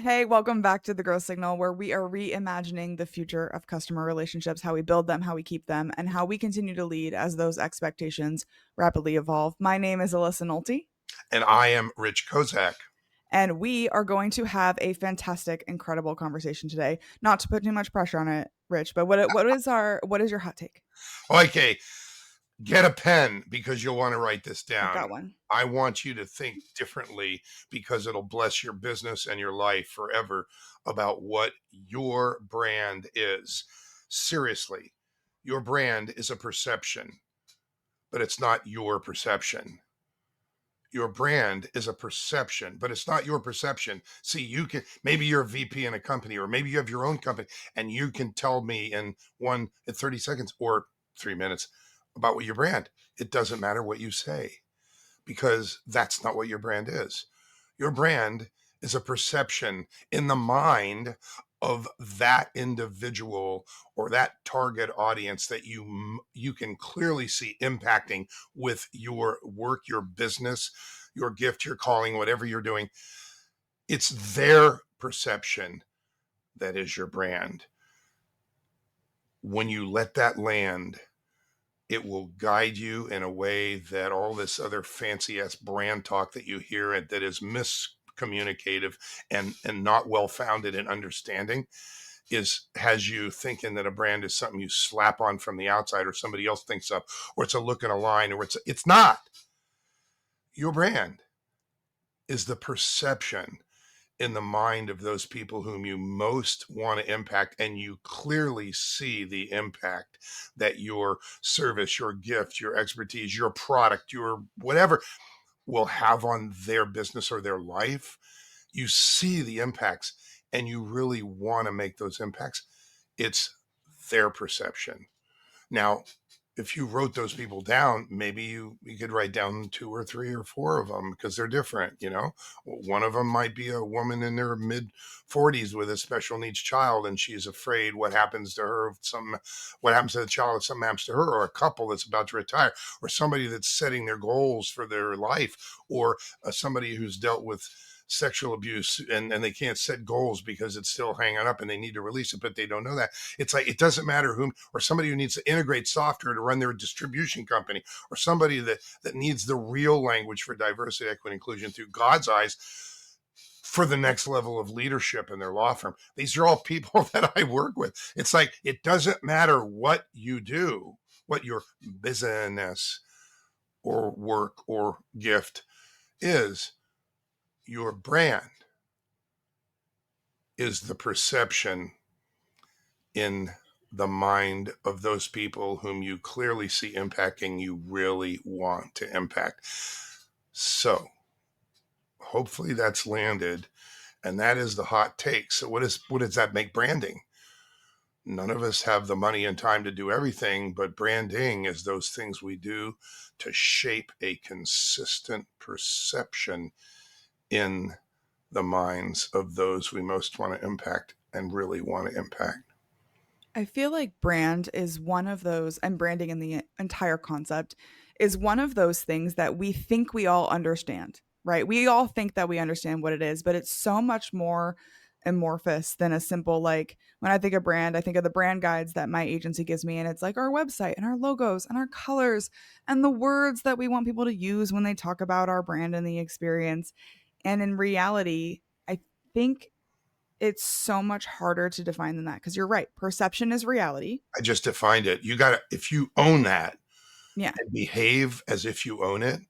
Hey, welcome back to the Growth Signal, where we are reimagining the future of customer relationships, how we build them, how we keep them, and how we continue to lead as those expectations rapidly evolve. My name is Alyssa Nolte, And I am Rich Kozak. and we are going to have a fantastic, incredible conversation today. Not to put too much pressure on it, Rich, but what is your hot take? Okay, get a pen because you'll want to write this I've down. got one. I want you to think differently because it'll bless your business and your life forever about what your brand is. Seriously, your brand is a perception, but it's not your perception. Your brand is a perception, but it's not your perception. See, maybe you're a VP in a company, or maybe you have your own company, and you can tell me in 30 seconds or 3 minutes about what your brand. It doesn't matter what you say because that's not what your brand is. Your brand is a perception in the mind of that individual or that target audience that you can clearly see impacting with your work, your business, your gift, your calling, whatever you're doing. It's their perception that is your brand. When you let that land, it will guide you in a way that all this other fancy ass brand talk that you hear and that is miscommunicative and not well founded in understanding has you thinking that a brand is something you slap on from the outside or somebody else thinks up, or it's a look in a line, or it's not. Your brand is the perception in the mind of those people whom you most want to impact, and you clearly see the impact that your service, your gift, your expertise, your product, your whatever will have on their business or their life. You see the impacts and you really want to make those impacts. It's their perception. Now, if you wrote those people down, maybe you could write down 2 or 3 or 4 of them because they're different. One of them might be a woman in their mid 40s with a special needs child, and she's afraid what happens to her, what happens to the child if something happens to her, or a couple that's about to retire, or somebody that's setting their goals for their life, or somebody who's dealt with sexual abuse and they can't set goals because it's still hanging up and they need to release it, but they don't know that. It's like, it doesn't matter whom, or somebody who needs to integrate software to run their distribution company, or somebody that needs the real language for diversity, equity, inclusion through God's eyes for the next level of leadership in their law firm. These are all people that I work with. It's like, it doesn't matter what you do, what your business or work or gift is. Your brand is the perception in the mind of those people whom you clearly see impacting, you really want to impact. So hopefully that's landed. And that is the hot take. So what does that make branding? None of us have the money and time to do everything, but branding is those things we do to shape a consistent perception in the minds of those we most want to impact and really want to impact. I feel like brand is one of those, and branding in the entire concept is one of those things that we think we all understand, right? We all think that we understand what it is, but it's so much more amorphous than a simple, like, when I think of brand, I think of the brand guides that my agency gives me, and it's like our website and our logos and our colors and the words that we want people to use when they talk about our brand and the experience. And in reality, I think it's so much harder to define than that because you're right. Perception is reality. I just defined it. If you own that Yeah. and behave as if you own it,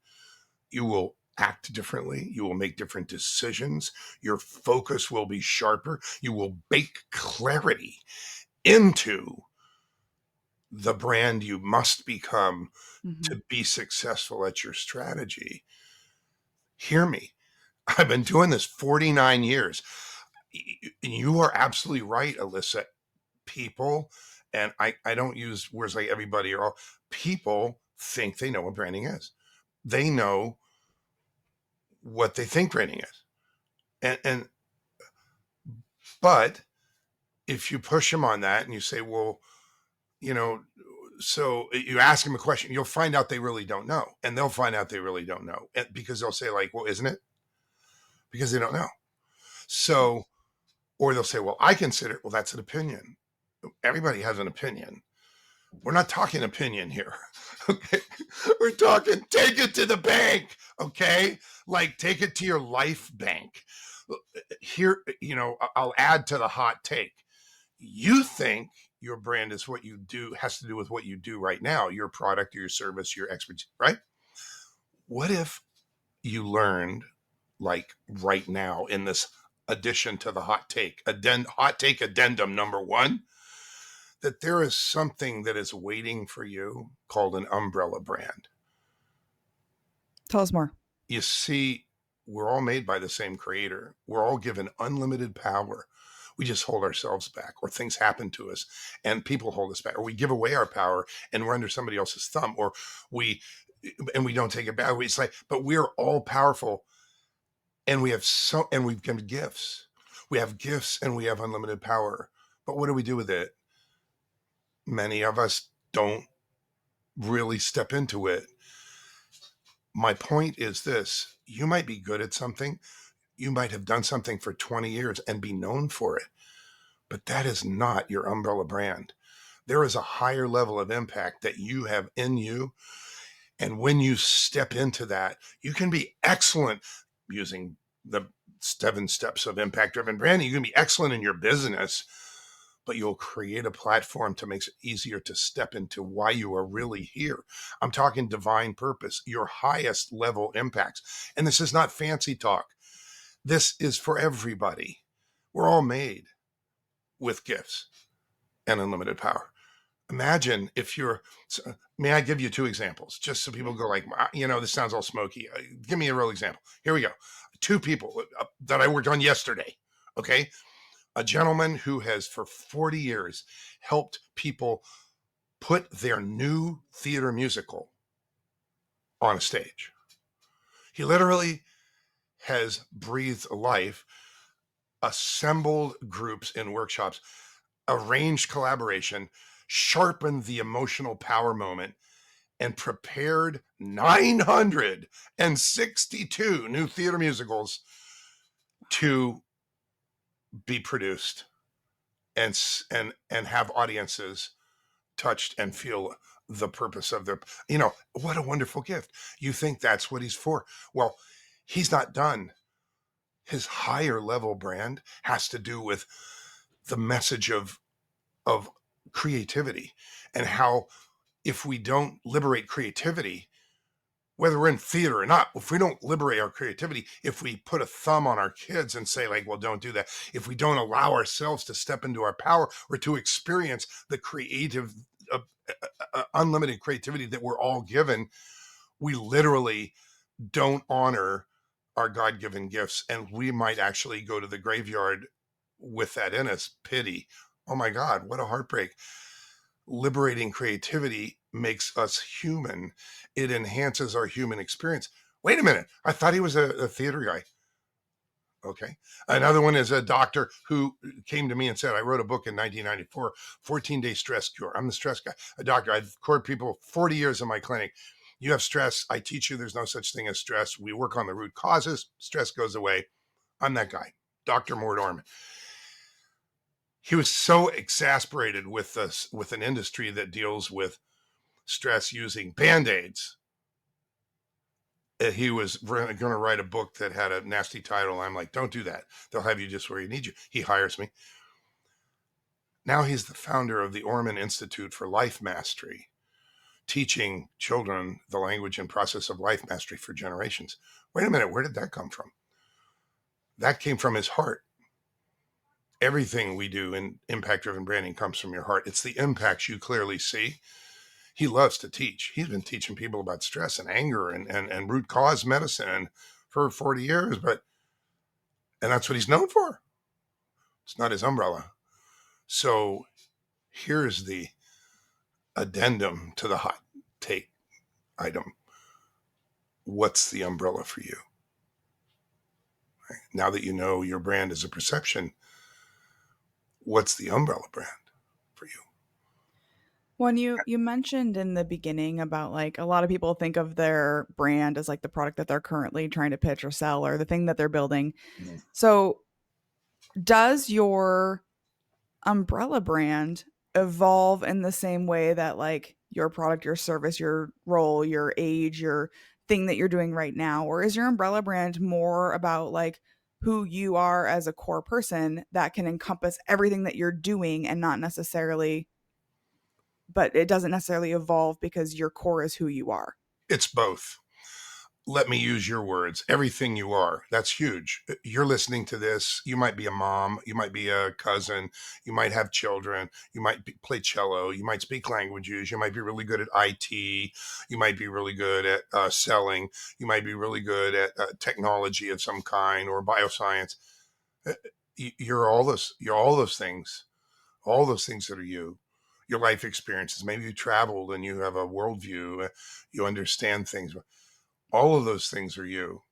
you will act differently. You will make different decisions. Your focus will be sharper. You will bake clarity into the brand you must become Hmm. to be successful at your strategy. Hear me. I've been doing this 49 years. You are absolutely right, Alyssa. People, and I don't use words like everybody or all, people think they know what branding is. They know what they think branding is. And but if you push them on that and you say, well, you know, so you ask them a question, you'll find out they really don't know. And they'll find out they really don't know. Because they'll say, like, well, isn't it? Because they don't know. So Or they'll say, well, I consider it. Well, that's an opinion. Everybody has an opinion. We're not talking opinion here. Okay. We're talking take it to the bank. Okay. Like take it to your life bank. Here, I'll add to the hot take. You think your brand is what you do, has to do with what you do right now, your product, your service, your expertise, right? What if you learned, like right now in this addition to the hot take addendum number one, that there is something that is waiting for you called an umbrella brand. Tell us more. You see, we're all made by the same creator. We're all given unlimited power. We just hold ourselves back, or things happen to us and people hold us back, or we give away our power and we're under somebody else's thumb, or we we don't take it back. It's like, but we're all powerful, and we've given gifts. We have gifts and we have unlimited power. But what do we do with it? Many of us don't really step into it. My point is this: you might be good at something. You might have done something for 20 years and be known for it, but that is not your umbrella brand. There is a higher level of impact that you have in you. And when you step into that, you can be excellent using the 7 steps of impact driven branding. You can be excellent in your business, but you'll create a platform to make it easier to step into why you are really here. I'm talking divine purpose, your highest level impacts. And this is not fancy talk. This is for everybody. We're all made with gifts and unlimited power. Imagine if may I give you 2 examples just so people go like, this sounds all smoky. Give me a real example. Here we go. 2 people that I worked on yesterday. Okay. A gentleman who has for 40 years helped people put their new theater musical on a stage. He literally has breathed life, assembled groups in workshops, arranged collaboration, sharpened the emotional power moment, and prepared 962 new theater musicals to be produced and have audiences touched and feel the purpose of their, what a wonderful gift. You think that's what he's for. Well, he's not done. His higher level brand has to do with the message of creativity, and how if we don't liberate creativity, whether we're in theater or not, if we don't liberate our creativity, if we put a thumb on our kids and say like, well, don't do that, if we don't allow ourselves to step into our power or to experience the creative, unlimited creativity that we're all given, we literally don't honor our God-given gifts. And we might actually go to the graveyard with that in us. Pity. Oh my God, what a heartbreak. Liberating creativity makes us human. It enhances our human experience. Wait a minute. I thought he was a theater guy. Okay. Another one is a doctor who came to me and said, I wrote a book in 1994, 14-day stress cure. I'm the stress guy. A doctor. I've cured people 40 years in my clinic. You have stress. I teach you there's no such thing as stress. We work on the root causes. Stress goes away. I'm that guy, Dr. Mort Orman. He was so exasperated with an industry that deals with stress using Band-Aids. He was going to write a book that had a nasty title. I'm like, don't do that. They'll have you just where you need you. He hires me. Now he's the founder of the Orman Institute for Life Mastery, teaching children the language and process of life mastery for generations. Wait a minute, where did that come from? That came from his heart. Everything we do in impact-driven branding comes from your heart. It's the impacts you clearly see. He loves to teach. He's been teaching people about stress and anger and root cause medicine for 40 years, and that's what he's known for. It's not his umbrella. So here's the addendum to the hot take item. What's the umbrella for you? Now that you know your brand is a perception, what's the umbrella brand for you? When you mentioned in the beginning about like a lot of people think of their brand as like the product that they're currently trying to pitch or sell or the thing that they're building. Mhm. So Does your umbrella brand evolve in the same way that like your product, your service, your role, your age, your thing that you're doing right now? Or is your umbrella brand more about like who you are as a core person that can encompass everything that you're doing and not necessarily, but it doesn't necessarily evolve because your core is who you are? It's both. Let me use your words, everything you are. That's huge. You're listening to this. You might be a mom. You might be a cousin. You might have children. You might play cello. You might speak languages. You might be really good at IT. You might be really good at selling. You might be really good at technology of some kind or bioscience. Uh, You're all those. You're all those things. All those things that are you. Your life experiences. Maybe you traveled and you have a worldview. You understand things. All of those things are you.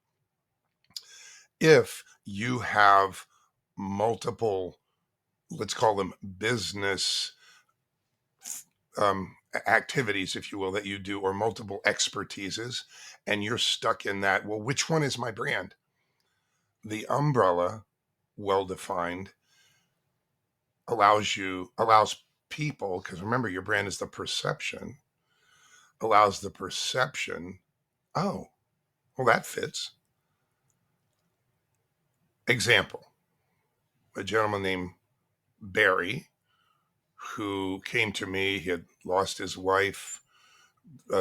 If you have multiple, let's call them business activities, if you will, that you do, or multiple expertises, and you're stuck in that, well, which one is my brand? The umbrella, well defined, allows people, because remember, your brand is the perception, allows the perception, oh, well, that fits. Example, a gentleman named Barry who came to me. He had lost his wife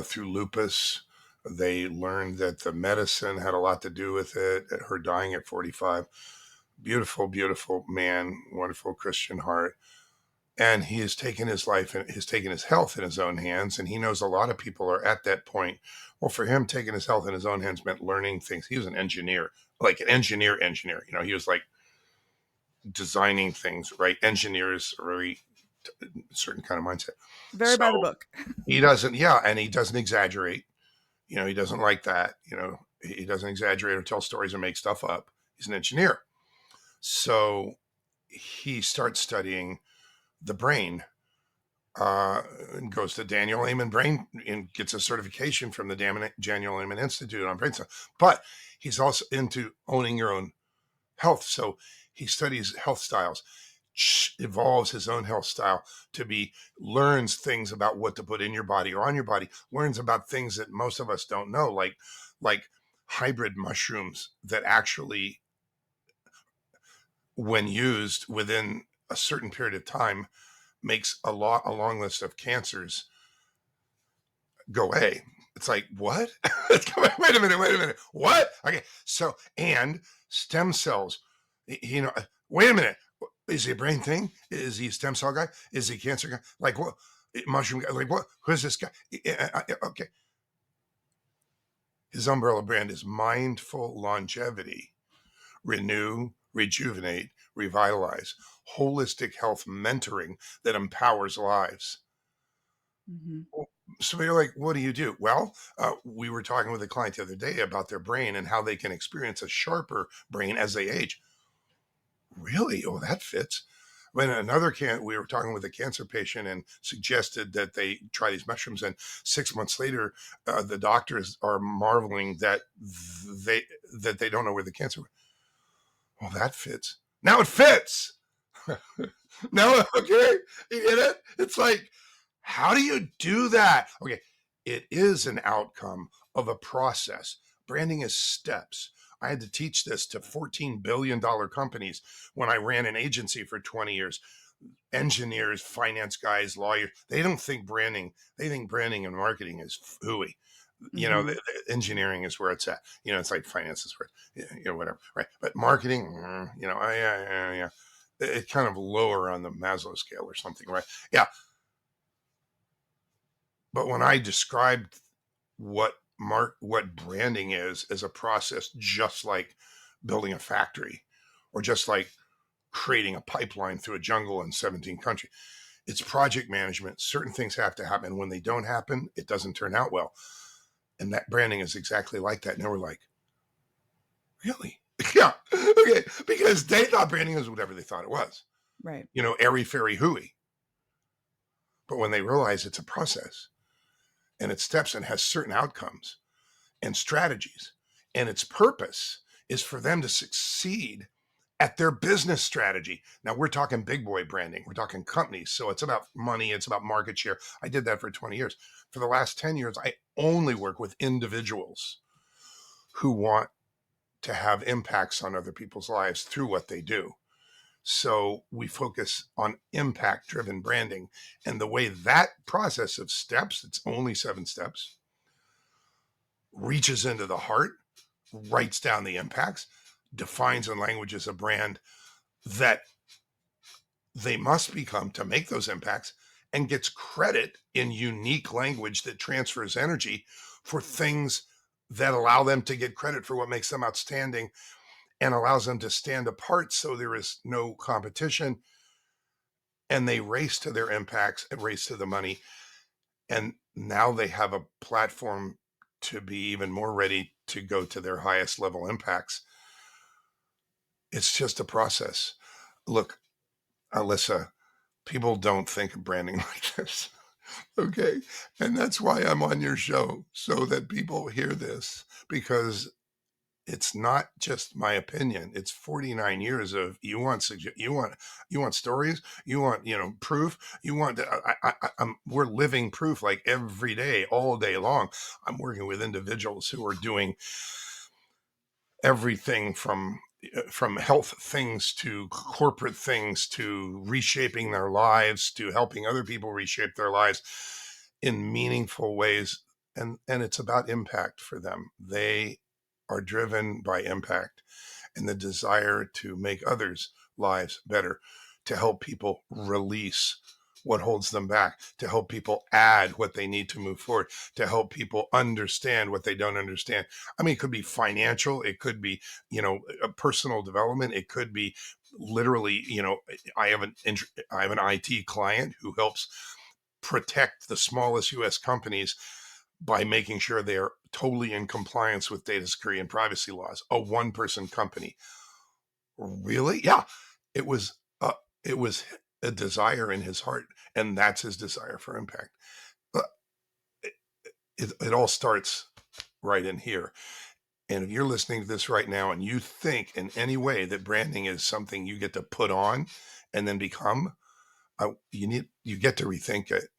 through lupus. They learned that the medicine had a lot to do with it, her dying at 45. Beautiful, beautiful man, wonderful Christian heart. And he has taken his life and has taken his health in his own hands. And he knows a lot of people are at that point. Well, for him, taking his health in his own hands meant learning things. He was an engineer, like an engineer. He was like designing things, right? Engineers are very certain kind of mindset. Very So by the book. he doesn't, yeah, and he doesn't exaggerate. He doesn't like that. He doesn't exaggerate or tell stories or make stuff up. He's an engineer. So he starts studying the brain, and goes to Daniel Amen Brain and gets a certification from the Daniel Amen Institute on brain science. But he's also into owning your own health. So he studies health styles, evolves his own health style to be, learns things about what to put in your body or on your body, learns about things that most of us don't know, like hybrid mushrooms that actually, when used within a certain period of time, makes a long list of cancers go away. It's like, what? Wait a minute. What? Okay. So, and stem cells, wait a minute. Is he a brain thing? Is he a stem cell guy? Is he a cancer guy? Like what? Mushroom guy? Like what? Who's this guy? Okay. His umbrella brand is mindful longevity, renew, rejuvenate, revitalize, holistic health mentoring that empowers lives. Mm-hmm. So you're like, what do you do? Well, we were talking with a client the other day about their brain and how they can experience a sharper brain as they age. Really? Oh, that fits. When we were talking with a cancer patient and suggested that they try these mushrooms, and 6 months later, the doctors are marveling they that they don't know where the cancer went. Well, that fits. Now it fits. Now, okay, you get it? It's like, how do you do that? Okay, it is an outcome of a process. Branding is steps. I had to teach this to $14 billion companies when I ran an agency for 20 years. Engineers, finance guys, lawyers, they don't think branding, they think branding and marketing is hooey. Mm-hmm. The engineering is where it's at. It's like finance is where, whatever, right? But marketing, yeah. It's kind of lower on the Maslow scale or something, right? Yeah. But when I described what branding is as a process, just like building a factory or just like creating a pipeline through a jungle in 17 countries, it's project management. Certain things have to happen. When they don't happen, it doesn't turn out well. And that branding is exactly like that. Now we're like, really? Yeah. Okay. Because they thought branding was whatever they thought it was. Right. Airy fairy hooey. But when they realize it's a process and it steps and has certain outcomes and strategies, and its purpose is for them to succeed at their business strategy. Now we're talking big boy branding. We're talking companies. So it's about money. It's about market share. I did that for 20 years. For the last 10 years, I only work with individuals who want to have impacts on other people's lives through what they do. So we focus on impact driven branding. And the way that process of steps, it's only 7 steps, reaches into the heart, writes down the impacts, defines and languages a brand that they must become to make those impacts, and gets credit in unique language that transfers energy for things that allow them to get credit for what makes them outstanding and allows them to stand apart so there is no competition, and they race to their impacts and race to the money. And now they have a platform to be even more ready to go to their highest level impacts. It's just a process. Look, Alyssa, people don't think of branding like this. Okay. And that's why I'm on your show, so that people hear this, because it's not just my opinion. It's 49 years of you want stories, you want, proof, you want, we're living proof like every day, all day long. I'm working with individuals who are doing everything from health things to corporate things to reshaping their lives to helping other people reshape their lives in meaningful ways. And it's about impact for them. They are driven by impact and the desire to make others' lives better, to help people release what holds them back, to help people add what they need to move forward, to help people understand what they don't understand. I mean, it could be financial, it could be, a personal development, it could be literally, I have an IT client who helps protect the smallest US companies by making sure they are totally in compliance with data security and privacy laws. A one-person company. Really? Yeah. It was it was a desire in his heart, and that's his desire for impact. It all starts right in here. And if you're listening to this right now and you think in any way that branding is something you get to put on and then become, you get to rethink it.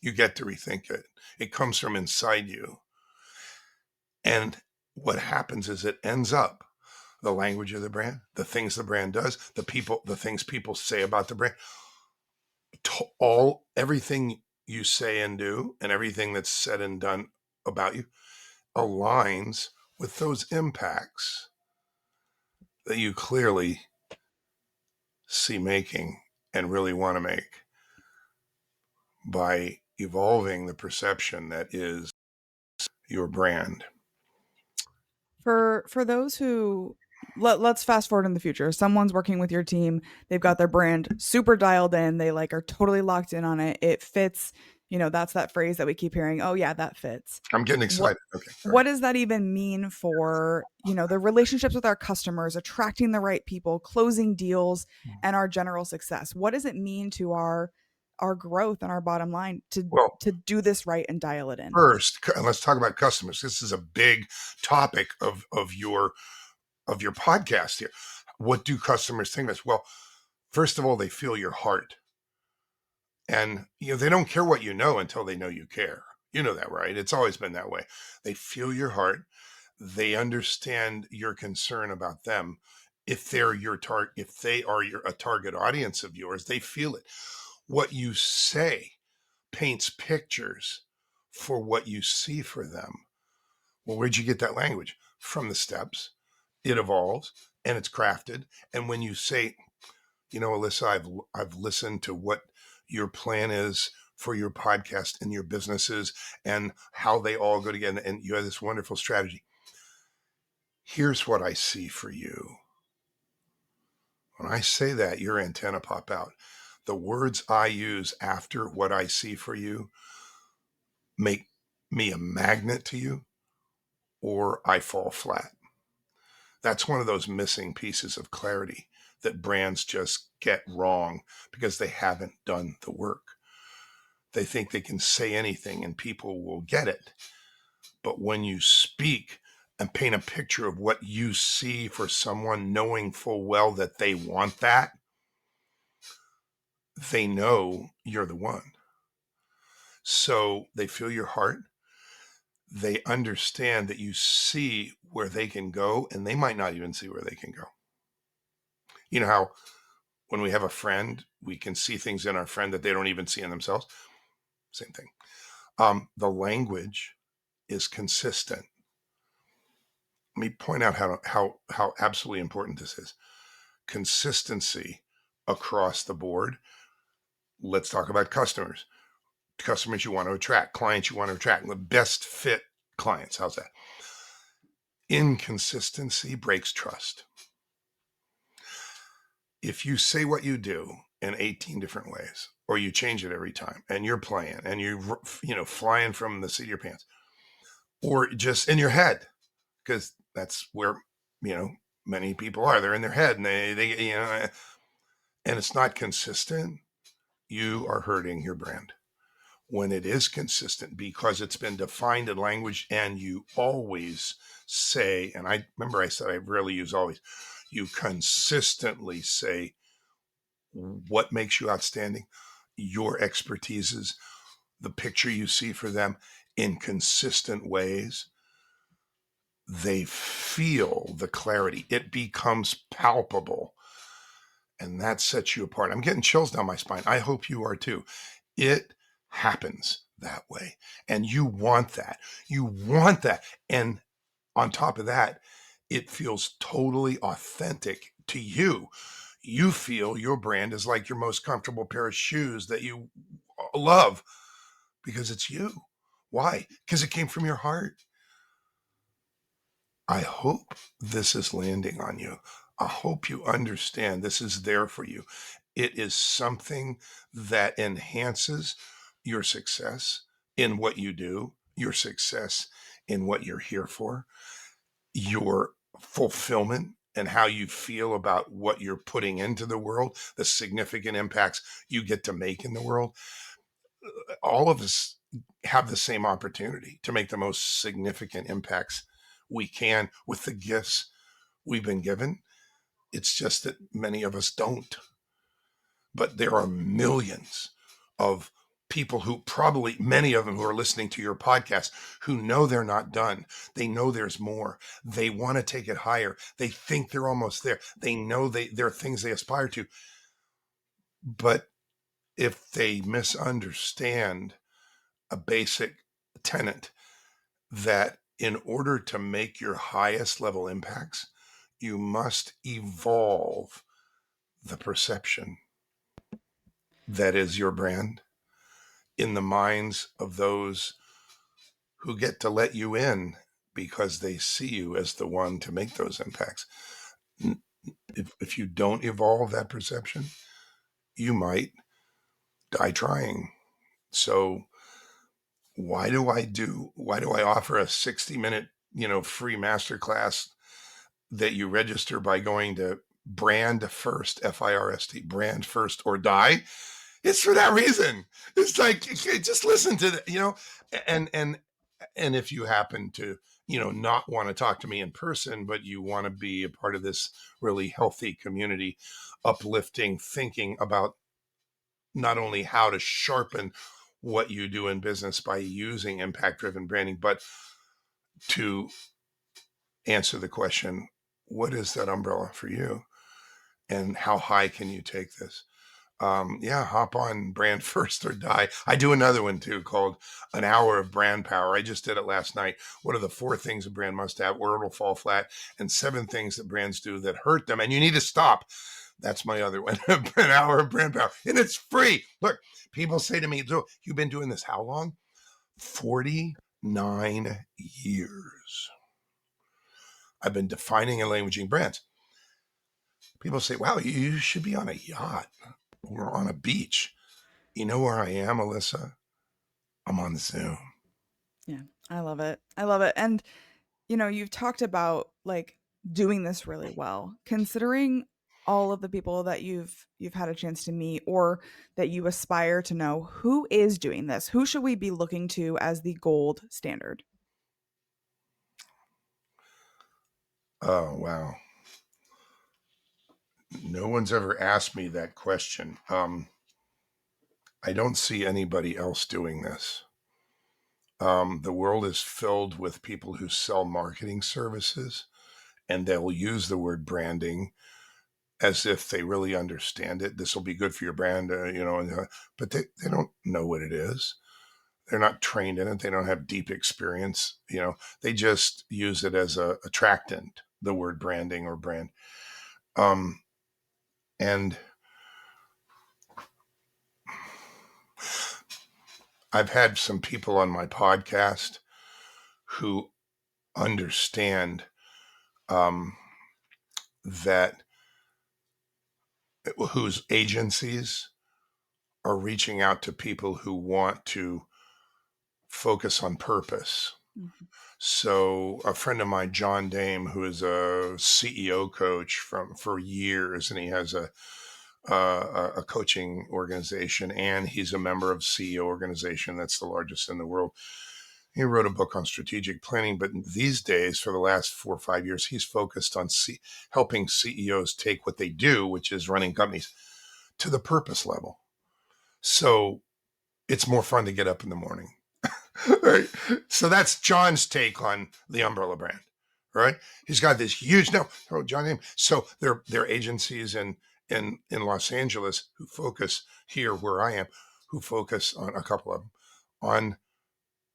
You get to rethink it. It comes from inside you. And what happens is it ends up the language of the brand, the things the brand does, the things people say about the brand, everything you say and do, and everything that's said and done about you aligns with those impacts that you clearly see making and really want to make by evolving the perception that is your brand. For those who let's fast forward in the future. Someone's working with your team. They've got their brand super dialed in. They like are totally locked in on it. It fits. That's that phrase that we keep hearing. Oh yeah, that fits. I'm getting What excited. Okay, sorry. what does that even mean for, the relationships with our customers, attracting the right people, closing deals, and our general success? What does it mean to our growth and our bottom line Well, to do this right and dial it in? first, let's talk about customers. This is a big topic of your podcast here. What do customers think of us? Well, first of all, they feel your heart. And they don't care what you know until they know you care. You know that, right? It's always been that way. They feel your heart. They understand your concern about them. If they're if they are a target audience of yours, they feel it. What you say paints pictures for what you see for them. Well, where'd you get that language? From the steps. It evolves and it's crafted. And when you say, Alyssa, I've listened to what your plan is for your podcast and your businesses and how they all go together, and you have this wonderful strategy. Here's what I see for you. When I say that, your antenna pop out. The words I use after what I see for you make me a magnet to you, or I fall flat. That's one of those missing pieces of clarity that brands just get wrong because they haven't done the work. They think they can say anything and people will get it. But when you speak and paint a picture of what you see for someone, knowing full well that they want that, they know you're the one. So they feel your heart. They understand that you see where they can go, and they might not even see where they can go. You know how when we have a friend, we can see things in our friend that they don't even see in themselves? Same thing. The language is consistent. Let me point out how absolutely important this is. Consistency across the board. Let's talk about customers. Customers you want to attract, clients you want to attract, the best fit clients. How's that? Inconsistency breaks trust. If you say what you do in 18 different ways, or you change it every time, and you're playing and you're flying from the seat of your pants, or just in your head, because that's where you know many people are. They're in their head, and they and it's not consistent. You are hurting your brand. When it is consistent, because it's been defined in language, and you always say, and I remember I said I rarely use always, you consistently say what makes you outstanding, your expertises, the picture you see for them in consistent ways. They feel the clarity. It becomes palpable. And that sets you apart. I'm getting chills down my spine. I hope you are too. It happens that way. And you want that. You want that. And on top of that, it feels totally authentic to you. You feel your brand is like your most comfortable pair of shoes that you love because it's you. Why? Because it came from your heart. I hope this is landing on you. I hope you understand this is there for you. It is something that enhances your success in what you do, your success in what you're here for, your fulfillment and how you feel about what you're putting into the world, the significant impacts you get to make in the world. All of us have the same opportunity to make the most significant impacts we can with the gifts we've been given. It's just that many of us don't. But there are millions of people who probably, many of them who are listening to your podcast, who know they're not done. They know there's more. They want to take it higher. They think they're almost there. They know there are things they aspire to. But if they misunderstand a basic tenet that in order to make your highest level impacts, you must evolve the perception that is your brand in the minds of those who get to let you in because they see you as the one to make those impacts. If you don't evolve that perception, you might die trying. So why do I offer a 60-minute, free masterclass that you register by going to brand first, FIRST, brand first or die? It's for that reason. It's like, just listen to the, and if you happen to, not want to talk to me in person, but you want to be a part of this really healthy community, uplifting thinking about not only how to sharpen what you do in business by using impact driven branding, but to answer the question, what is that umbrella for you? And how high can you take this? Hop on brand first or die. I do another one too called An Hour of Brand Power. I just did it last night. What are the 4 things a brand must have or it'll fall flat, and 7 things that brands do that hurt them and you need to stop? That's my other one, An Hour of Brand Power. And it's free. Look, people say to me, so you've been doing this how long? 49 years. I've been defining and languaging brands. People say, wow, you should be on a yacht or on a beach. You know where I am, Alyssa? I'm on Zoom. Yeah, I love it. I love it. And you've talked about like doing this really well, considering all of the people that you've had a chance to meet or that you aspire to know. Who is doing this? Who should we be looking to as the gold standard? Oh, wow. No one's ever asked me that question. I don't see anybody else doing this. The world is filled with people who sell marketing services, and they'll use the word branding as if they really understand it. This will be good for your brand, but they don't know what it is. They're not trained in it. They don't have deep experience. They just use it as a attractant, the word branding or brand. Um, and I've had some people on my podcast who understand um, that whose agencies are reaching out to people who want to focus on purpose. Mhm. So a friend of mine, John Dame, who is a CEO coach for years, and he has a coaching organization, and he's a member of CEO organization that's the largest in the world. He wrote a book on strategic planning, but these days, for the last 4 or 5 years, he's focused on helping CEOs take what they do, which is running companies, to the purpose level. So it's more fun to get up in the morning. Right. So that's John's take on the umbrella brand. Right. He's got this huge John name. So they're agencies in Los Angeles who focus here where I am, who focus on a couple of them on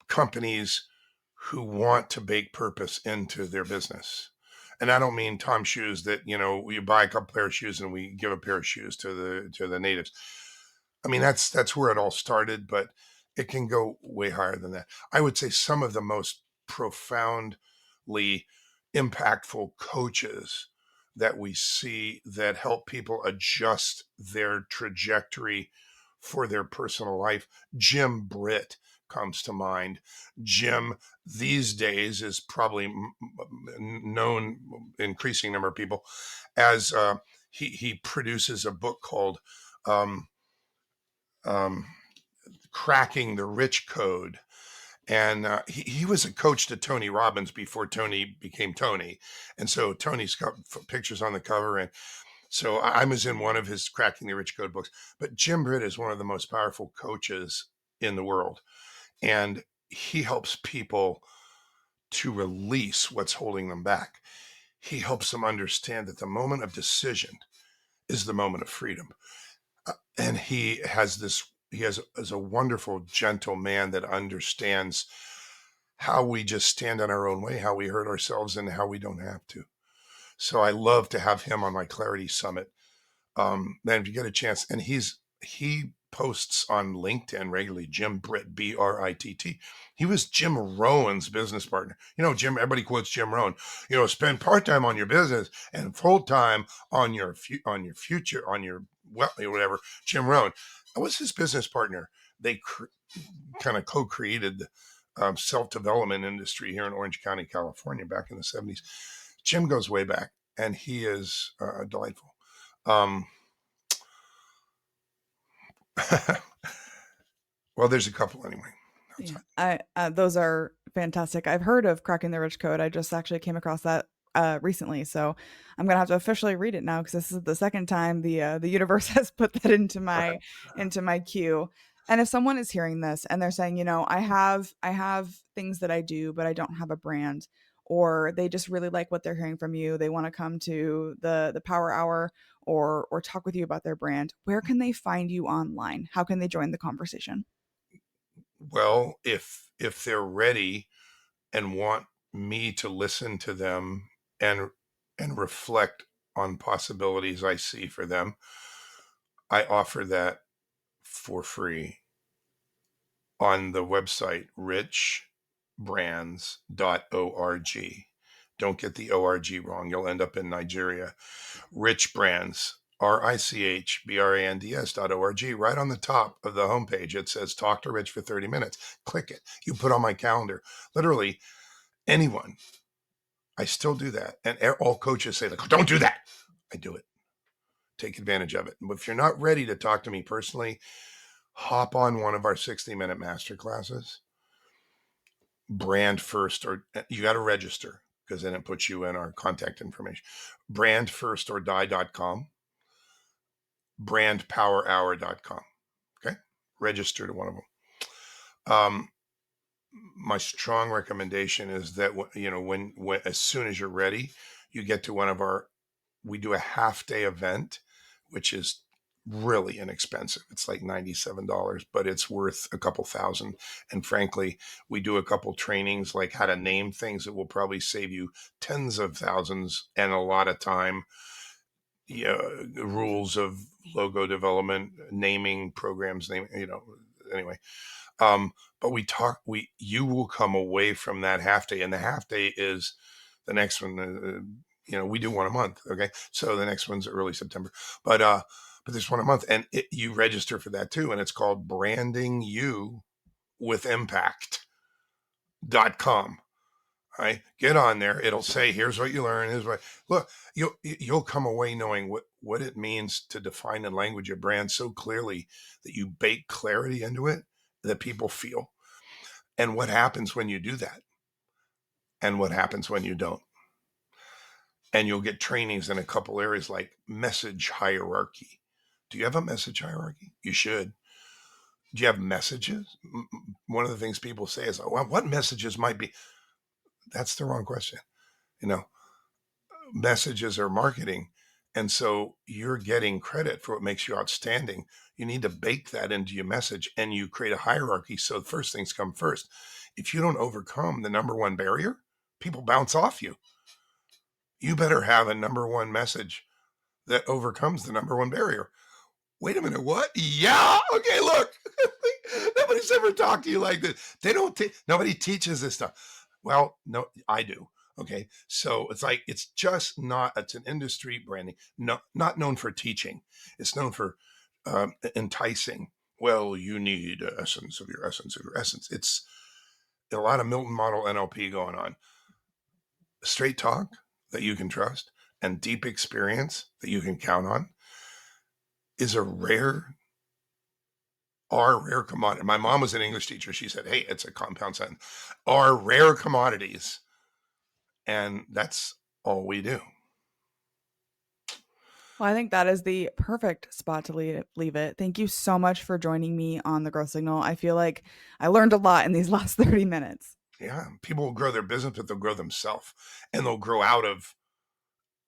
companies who want to bake purpose into their business. And I don't mean Tom shoes that, you buy a couple pair of shoes and we give a pair of shoes to the natives. I mean, that's where it all started, but it can go way higher than that. I would say some of the most profoundly impactful coaches that we see that help people adjust their trajectory for their personal life. Jim Britt comes to mind. Jim these days is probably known increasing number of people as he produces a book called um, um, Cracking the Rich Code. And he was a coach to Tony Robbins before Tony became Tony. And so Tony's got pictures on the cover. And so I was in one of his Cracking the Rich Code books. But Jim Britt is one of the most powerful coaches in the world. And he helps people to release what's holding them back. He helps them understand that the moment of decision is the moment of freedom. And he has is a wonderful, gentle man that understands how we just stand on our own way, how we hurt ourselves, and how we don't have to. So I love to have him on my Clarity Summit. Then if you get a chance, and he posts on LinkedIn regularly. Jim Britt, Britt. He was Jim Rohn's business partner. Jim. Everybody quotes Jim Rohn. Spend part time on your business and full time on your future, on your whatever. Jim Rohn. I was his business partner. They kind of co-created the self-development industry here in Orange County, California, back in the '70s. Jim goes way back, and he is delightful. Um, well, there's a couple anyway. That's Yeah, fine. I those are fantastic. I've heard of Cracking the Rich Code. I just actually came across that recently, so I'm gonna have to officially read it now because this is the second time the universe has put that into my queue. And if someone is hearing this and they're saying, I have things that I do, but I don't have a brand, or they just really like what they're hearing from you, they want to come to the Power Hour or talk with you about their brand. Where can they find you online? How can they join the conversation? Well, if they're ready and want me to listen to them and reflect on possibilities I see for them, I offer that for free on the website richbrands.org. Don't get the org wrong. You'll end up in Nigeria. Rich Brands, RICHBRANDS.org. Right on the top of the homepage, it says talk to Rich for 30 minutes. Click it. You put on my calendar. Literally anyone. I still do that. And all coaches say, like, don't do that. I do it. Take advantage of it. But if you're not ready to talk to me personally, hop on one of our 60-minute master classes. Brand first, or you got to register because then it puts you in our contact information. BrandfirstorDie.com, brandpowerhour.com. Okay. Register to one of them. My strong recommendation is that, when as soon as you're ready, you get to one of our, we do a half day event, which is really inexpensive. It's like $97, but it's worth a couple thousand. And frankly, we do a couple trainings like how to name things that will probably save you tens of thousands and a lot of time. Yeah, rules of logo development, naming programs, anyway. But you will come away from that half day, and the half day is the next one. We do one a month. Okay. So the next one's early September, but there's one a month, and you register for that too. And it's called Branding You with Impact.com. Right. Get on there. It'll say, here's what you learn. Here's what, look, you'll come away knowing what it means to define the language of brand so clearly that you bake clarity into it that people feel. And what happens when you do that? And what happens when you don't? And you'll get trainings in a couple areas like message hierarchy. Do you have a message hierarchy? You should. Do you have messages? One of the things people say is, well, what messages might be? That's the wrong question. Messages are marketing. And so you're getting credit for what makes you outstanding. You need to bake that into your message, and you create a hierarchy. So the first things come first. If you don't overcome the number one barrier, people bounce off you. You better have a number one message that overcomes the number one barrier. Wait a minute, what? Yeah, okay, look. Nobody's ever talked to you like this. Nobody teaches this stuff. Well, no, I do. Okay, so it's just not. It's an industry branding, not known for teaching. It's known for enticing. Well, you need essence of your essence of your essence. It's a lot of Milton model NLP going on. Straight talk that you can trust and deep experience that you can count on is are rare commodity. My mom was an English teacher. She said, hey, it's a compound sentence. Are rare commodities. And that's all we do. Well, I think that is the perfect spot to leave it. Thank you so much for joining me on the Growth Signal. I feel like I learned a lot in these last 30 minutes. Yeah. People will grow their business, but they'll grow themselves, and they'll grow out of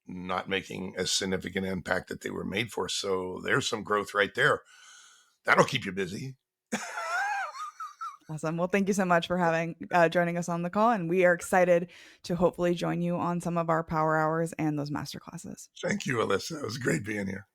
not making a significant impact that they were made for. So there's some growth right there. That'll keep you busy. Awesome. Well, thank you so much for joining us on the call, and we are excited to hopefully join you on some of our power hours and those master classes. Thank you, Alyssa. It was great being here.